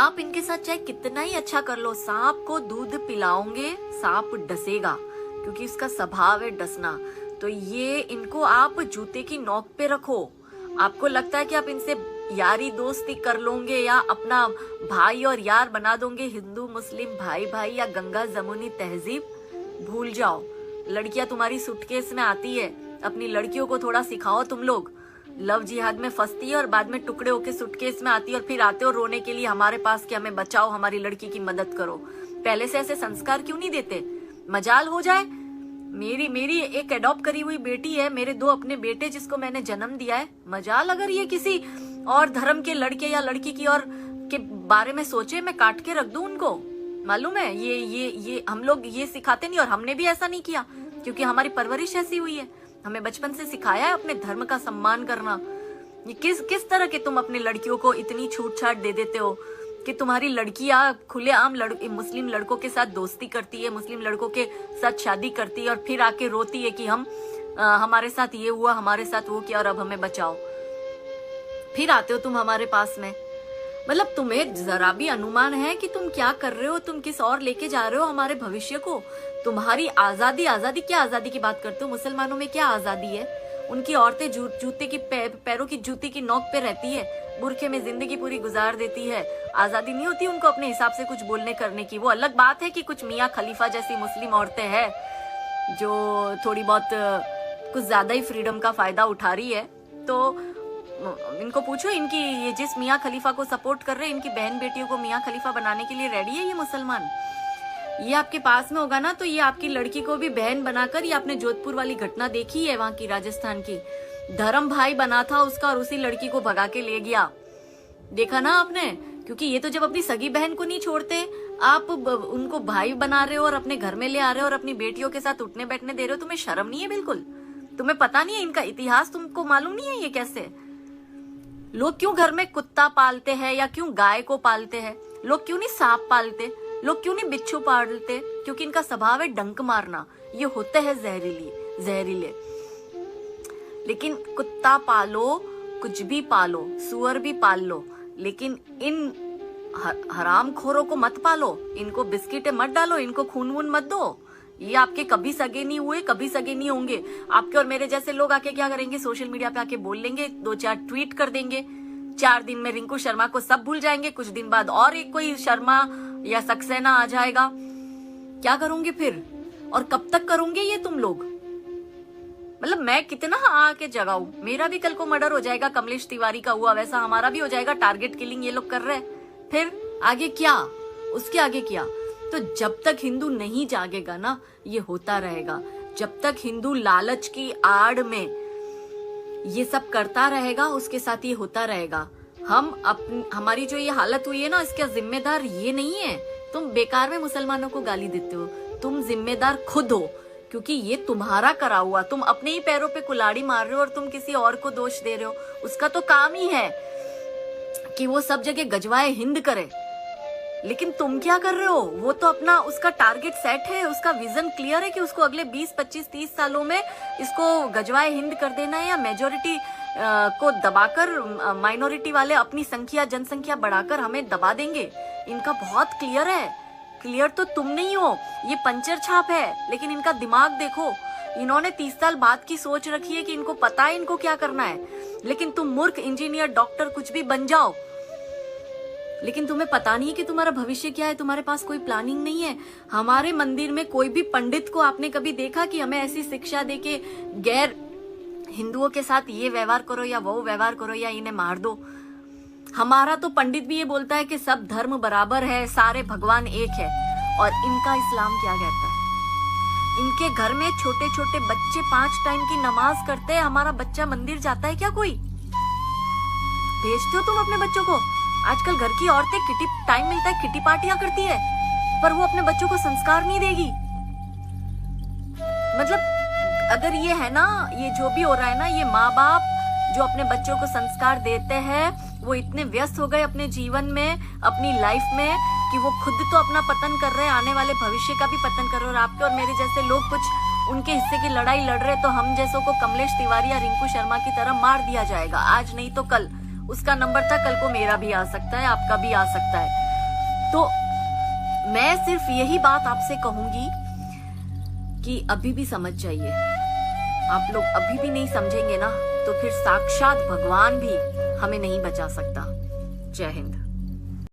आप इनके साथ चाहे कितना ही अच्छा कर लो, सांप को दूध पिलाओगे सांप डसेगा, क्योंकि इसका स्वभाव है डसना। तो ये इनको आप जूते की नोक पे रखो। आपको लगता है कि आप इनसे यारी दोस्ती कर लोगे या अपना भाई और यार बना दोगे, हिंदू मुस्लिम भाई भाई या गंगा जमुनी तहजीब, भूल जाओ। लड़कियां तुम्हारी सूटकेस में आती है, अपनी लड़कियों को थोड़ा सिखाओ। तुम लोग लव जिहाद में फंसती है और बाद में टुकड़े होके सूटकेस में आती है और फिर आते हो रोने के लिए हमारे पास कि हमें बचाओ, हमारी लड़की की मदद करो। पहले से ऐसे संस्कार क्यों नहीं देते? मजाल हो जाए। मेरी एक एडॉप्ट करी हुई बेटी है, मेरे 2 अपने बेटे जिसको मैंने जन्म दिया है। मजाल अगर ये किसी और धर्म के लड़के या लड़की की और के बारे में सोचे, मैं काट के रख दूं उनको। मालूम है ये हम लोग ये सिखाते नहीं, और हमने भी ऐसा नहीं किया क्योंकि हमारी परवरिश ऐसी हुई है। हमें बचपन से सिखाया है अपने धर्म का सम्मान करना। ये किस तरह के तुम अपनी लड़कियों को इतनी छूट छाट दे देते हो कि तुम्हारी लड़कियां खुलेआम मुस्लिम लड़कों के साथ दोस्ती करती है, मुस्लिम लड़कों के साथ शादी करती है और फिर आके रोती है कि हमारे साथ ये हुआ, हमारे साथ वो किया और अब हमें बचाओ। फिर आते हो तुम हमारे पास में। मतलब तुम्हें जरा भी अनुमान है कि तुम क्या कर रहे हो? तुम किस और लेके जा रहे हो हमारे भविष्य को? तुम्हारी आजादी क्या आजादी की बात करते हो? मुसलमानों में क्या आजादी है? उनकी औरतें जूते की पैरों की जूती की नोक पे रहती है, बुरखे में जिंदगी पूरी गुजार देती है। आजादी नहीं होती उनको अपने हिसाब से कुछ बोलने करने की। वो अलग बात है कि कुछ मियाँ खलीफा जैसी मुस्लिम औरतें हैं जो थोड़ी बहुत कुछ ज्यादा ही फ्रीडम का फायदा उठा रही है। तो इनको पूछो, इनकी ये जिस मियाँ खलीफा को सपोर्ट कर रहे हैं, इनकी बहन बेटियों को मियाँ खलीफा बनाने के लिए रेडी है ये मुसलमान। ये आपके पास में होगा ना तो ये आपकी लड़की को भी बहन बनाकर, ये आपने जोधपुर वाली घटना देखी है वहां की, राजस्थान की, धर्म भाई बना था उसका और उसी लड़की को भगा के ले गया। देखा ना आपने? क्योंकि ये तो जब अपनी सगी बहन को नहीं छोड़ते, आप उनको भाई बना रहे हो और अपने घर में ले आ रहे हो और अपनी बेटियों के साथ उठने बैठने दे रहे हो। तुम्हें शर्म नहीं है बिल्कुल? तुम्हें पता नहीं है इनका इतिहास? तुमको मालूम नहीं है ये कैसे लोग क्यों घर में कुत्ता पालते हैं या क्यों गाय को पालते हैं? लोग क्यों नहीं सांप पालते? लोग क्यों नहीं बिच्छू पालते? क्योंकि इनका स्वभाव है डंक मारना। ये होते हैं जहरीले। लेकिन कुत्ता पालो, कुछ भी पालो, सुअर भी पाल लो, लेकिन इन हरामखोरों को मत पालो। इनको बिस्किटें मत डालो, इनको खून वून मत दो। ये आपके कभी सगे नहीं हुए, कभी सगे नहीं होंगे। आपके और मेरे जैसे लोग आके क्या करेंगे? सोशल मीडिया पे आके बोल लेंगे, 2-4 ट्वीट कर देंगे, 4 दिन में रिंकू शर्मा को सब भूल जाएंगे। कुछ दिन बाद और एक कोई शर्मा या सक्सेना आ जाएगा। क्या करोगे फिर? और कब तक करोगे ये तुम लोग? मतलब मैं कितना आके जगाऊं? मेरा भी कल को मर्डर हो जाएगा, कमलेश तिवारी का हुआ वैसा हमारा भी हो जाएगा। टारगेट किलिंग ये लोग कर रहे हैं। फिर आगे क्या? उसके आगे क्या? तो जब तक हिंदू नहीं जागेगा ना, ये होता रहेगा। जब तक हिंदू लालच की आड़ में ये सब करता रहेगा, उसके साथ ये होता रहेगा। हमारी जो ये हालत हुई है ना, इसका जिम्मेदार ये नहीं है। तुम बेकार में मुसलमानों को गाली देते हो, तुम जिम्मेदार खुद हो, क्योंकि ये तुम्हारा करा हुआ। तुम अपने ही पैरों पे कुल्हाड़ी मार रहे हो और तुम किसी और को दोष दे रहे हो। उसका तो काम ही है कि वो सब जगह गजवाए हिंद करे, लेकिन तुम क्या कर रहे हो? वो तो अपना उसका टारगेट सेट है, उसका विजन क्लियर है कि उसको अगले 20, 25, 30 सालों में इसको गजवाए हिंद कर देना है या मेजोरिटी को दबाकर माइनॉरिटी वाले अपनी जनसंख्या बढ़ाकर हमें दबा देंगे। इनका बहुत क्लियर है। क्लियर तो तुम नहीं हो, ये पंचर छाप है। लेकिन इनका दिमाग देखो, इन्होंने 30 साल बाद की सोच रखी है कि इनको पता है इनको क्या करना है। लेकिन तुम मूर्ख इंजीनियर, डॉक्टर कुछ भी बन जाओ, लेकिन तुम्हें पता नहीं है कि तुम्हारा भविष्य क्या है। तुम्हारे पास कोई प्लानिंग नहीं है। हमारे मंदिर में कोई भी पंडित को आपने कभी देखा कि हमें ऐसी शिक्षा दे के गैर हिंदुओं के साथ ये व्यवहार करो या वो व्यवहार करो या इन्हें मार दो? हमारा तो पंडित भी ये बोलता है कि सब धर्म बराबर है, सारे भगवान एक है। और इनका इस्लाम क्या कहता है? इनके घर में छोटे छोटे बच्चे 5 टाइम की नमाज करते हैं। हमारा बच्चा मंदिर जाता है क्या? कोई भेजते हो तुम अपने बच्चों को? आजकल घर की औरतें किटी टाइम मिलता है किटी पार्टियां करती है, पर वो अपने बच्चों को संस्कार नहीं देगी। मतलब अगर ये है ना, ये जो भी हो रहा है ना, ये माँ बाप जो अपने बच्चों को संस्कार देते हैं वो इतने व्यस्त हो गए अपने जीवन में, अपनी लाइफ में, कि वो खुद तो अपना पतन कर रहे हैं, आने वाले भविष्य का भी पतन कर रहे हैं। और आपके और मेरे जैसे लोग कुछ उनके हिस्से की लड़ाई लड़ रहे, तो हम जैसों को कमलेश तिवारी या रिंकू शर्मा की तरह मार दिया जाएगा। आज नहीं तो कल। उसका नंबर था, कल को मेरा भी आ सकता है, आपका भी आ सकता है। तो मैं सिर्फ यही बात आपसे कहूंगी कि अभी भी समझ जाइए। आप लोग अभी भी नहीं समझेंगे ना, तो फिर साक्षात भगवान भी हमें नहीं बचा सकता। जय हिंद।